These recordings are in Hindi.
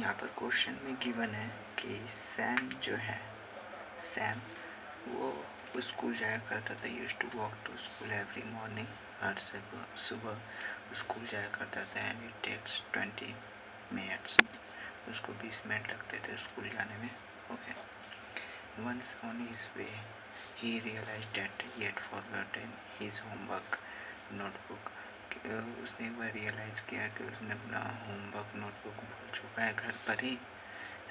यहाँ पर क्वेश्चन में गिवन है कि सैम जो है सैम वो स्कूल जाया करता था। Used to walk to school every morning. हर सुबह स्कूल जाया करता था। And it takes 20 minutes. उसको 20 मिनट लगते थे स्कूल जाने में। Okay. Once on his way he realized that he had forgotten his homework notebook. उसने एक बार रियलाइज़ किया कि उसने अपना होमवर्क नोटबुक भूल चुका है घर पर ही।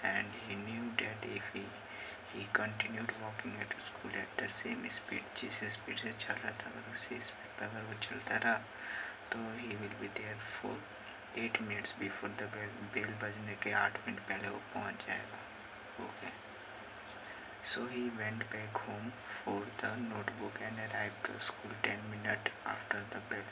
And he knew that if he continued walking at school at the same speed, जिस स्पीड से चल रहा था अगर उसी स्पीड पर अगर वो चलता रहा तो he will be there for 8 minutes before the bell बजने के 8 मिनट पहले वो पहुंच जाएगा। Okay. So he went back home for the notebook and arrived to school 10 minute after the bell.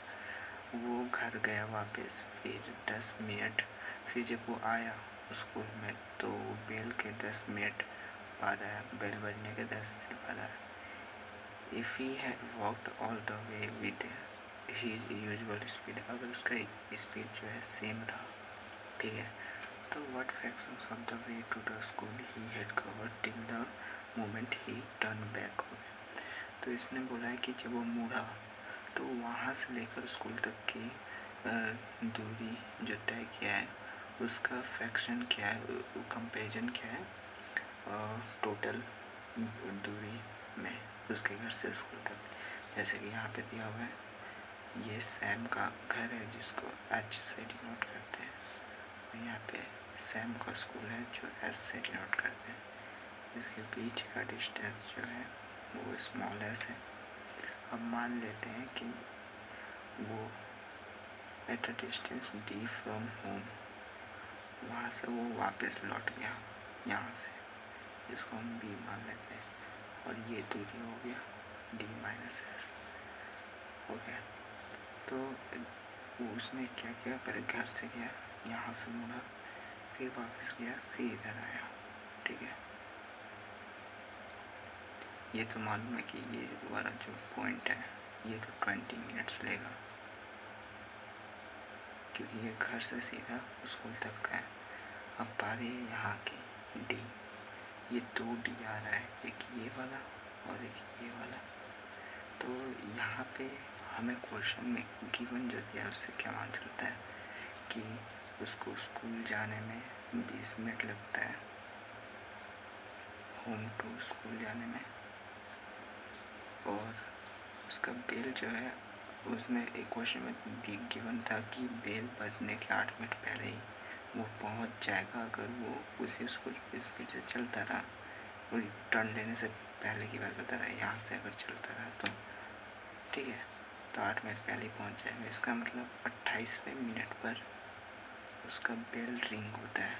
वो घर गया वापस, फिर 10 मिनट, फिर जब वो आया स्कूल में तो बेल के 10 मिनट बाद आया, बेल बजने के 10 मिनट बाद आया। If he had walked all the way with his usual speed, अगर उसका स्पीड जो है सेम रहा, ठीक है, तो what fractions of the way to the school he had covered till the moment he turn back हो। तो इसने बोला है कि जब वो मुड़ा तो वहाँ से लेकर स्कूल तक की दूरी जो तय किया है उसका फ्रैक्शन क्या है, कंपेरिजन क्या है टोटल दूरी में उसके घर से स्कूल तक। जैसे कि यहाँ पे दिया हुआ है, ये सैम का घर है जिसको एच से डिनोट करते हैं, और यहाँ पे सैम का स्कूल है जो एस से डिनोट करते हैं। इसके बीच का डिस्टेंस जो है वो स्मॉल एस है। अब मान लेते हैं कि वो at a distance D from home, वहाँ से वो वापस लौट गया यहाँ से, इसको हम बी मान लेते हैं, और ये दूरी हो गया डी माइनस एस। हो गया। तो वो उसने क्या किया, पहले घर से गया, यहाँ से मुड़ा, फिर वापस गया, फिर इधर आया। ठीक है, ये तो मालूम है कि ये वाला जो पॉइंट है ये तो 20 मिनट्स लेगा, क्योंकि ये घर से सीधा स्कूल तक का है। अब पारी है यहाँ की डी, ये 2 डी आ रहा है, एक ये वाला और एक ये वाला। तो यहाँ पे हमें क्वेश्चन में गिवन जो दिया है उससे क्या मान चलता है कि उसको स्कूल जाने में 20 मिनट लगता है, होम टू स्कूल जाने में, और उसका बेल जो है उसमें एक क्वेश्चन में गिवन था कि बेल बजने के 8 मिनट पहले ही वो पहुंच जाएगा अगर वो उसी स्कूल स्पीड से चलता रहा और टर्न लेने से पहले की बात बता रहा है, यहाँ से अगर चलता रहा तो ठीक है, तो 8 मिनट पहले पहुंच जाएगा। इसका मतलब 28वें मिनट पर उसका बेल रिंग होता है,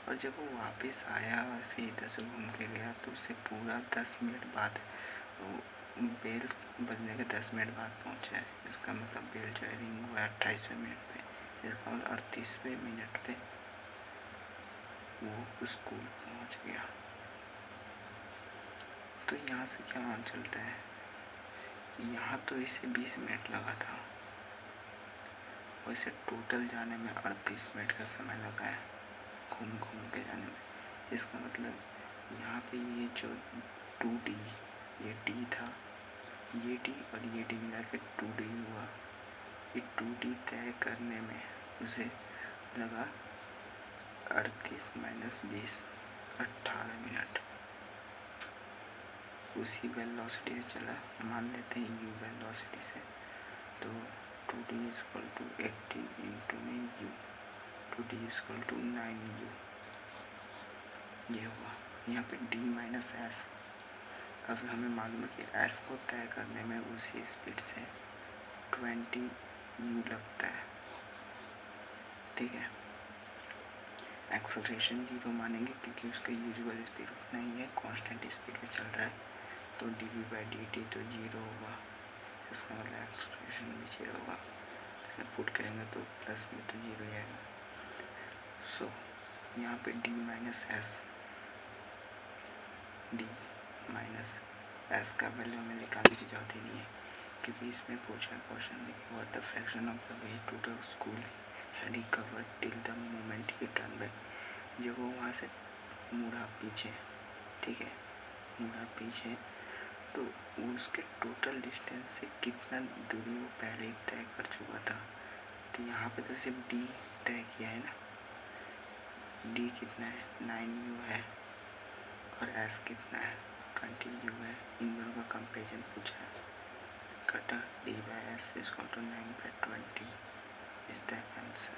और जब वो वापस आया फिर इधर से घूम के गया तो उससे पूरा 10 मिनट बाद बेल बजने के 10 मिनट बाद पहुंचा है। इसका मतलब बेल जो है रिंग हुआ 28वें मिनट पे, इसका मतलब 38वें मिनट पे वो स्कूल पहुंच गया। तो यहाँ से क्या मान चलता है कि यहाँ तो इसे 20 मिनट लगा था, वैसे टोटल जाने में 38 मिनट का समय लगा है घूम के जाने में। इसका मतलब यहाँ पे ये जो 2D ये D था, ये D और ये D मिला के 2D हुआ। ये 2D तय करने में उसे लगा 38 माइनस 20 18 मिनट। उसी वेलोसिटी से चला, मान लेते हैं u वेलोसिटी से, तो 2D इक्वल टू 80 इंटू में u, 2D equal to 9u, ये हुआ। यहाँ पे d माइनस एस, अब हमें मालूम है कि s को तय करने में उसी स्पीड से 20u लगता है। ठीक है, एक्सेलरेशन 0 मानेंगे क्योंकि उसका यूजुअल स्पीड उतना ही है, कांस्टेंट स्पीड पे चल रहा है, तो dv/dt तो 0 होगा, इसका मतलब एक्सेलरेशन भी 0 होगा। पुट करेंगे तो प्लस में तो 0 ही आएगा। सो यहाँ पे d माइनस एस का वैल्यू हमें निकालने की जरूरत ही नहीं है, क्योंकि इसमें पूछा क्वेश्चन में what the fraction of the way to the school recover till the moment he turn back. जब वो वहाँ से मुड़ा पीछे, ठीक है, मुड़ा पीछे, तो उसके टोटल डिस्टेंस से कितना दूरी वो पहले ही तय कर चुका था। तो यहाँ पे तो सिर्फ डी तय किया है ना, डी कितना है 9u है और एस कितना है 20u है। इन दोनों का कंपेरिजन पूछा है। कटा D by S is equal to 9/20 is the answer.